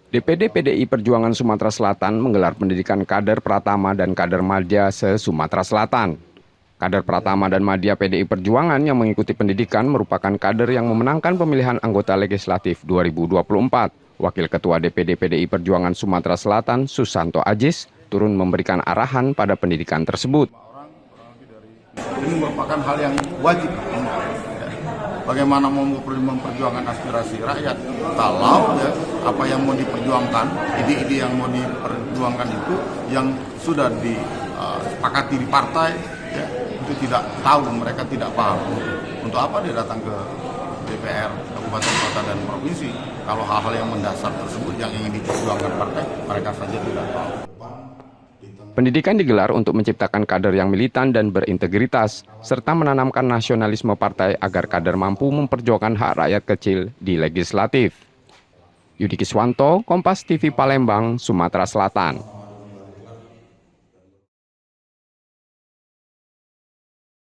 DPD PDI Perjuangan Sumatera Selatan menggelar pendidikan kader Pratama dan kader Madya se-Sumatera Selatan. Kader Pratama dan Madya PDI Perjuangan yang mengikuti pendidikan merupakan kader yang memenangkan pemilihan anggota legislatif 2024. Wakil Ketua DPD PDI Perjuangan Sumatera Selatan, Susanto Ajis, turun memberikan arahan pada pendidikan tersebut. Ini merupakan hal yang wajib. Bagaimana memperjuangkan aspirasi rakyat kalau apa yang mau diperjuangkan, ide-ide yang mau diperjuangkan itu yang sudah disepakati di partai, itu tidak tahu, mereka tidak paham. Untuk apa dia datang ke DPR, kabupaten, kota, dan provinsi kalau hal-hal yang mendasar tersebut yang ingin diperjuangkan partai, mereka saja tidak tahu. Pendidikan digelar untuk menciptakan kader yang militan dan berintegritas, serta menanamkan nasionalisme partai agar kader mampu memperjuangkan hak rakyat kecil di legislatif. Yudi Kiswanto, Kompas TV Palembang, Sumatera Selatan.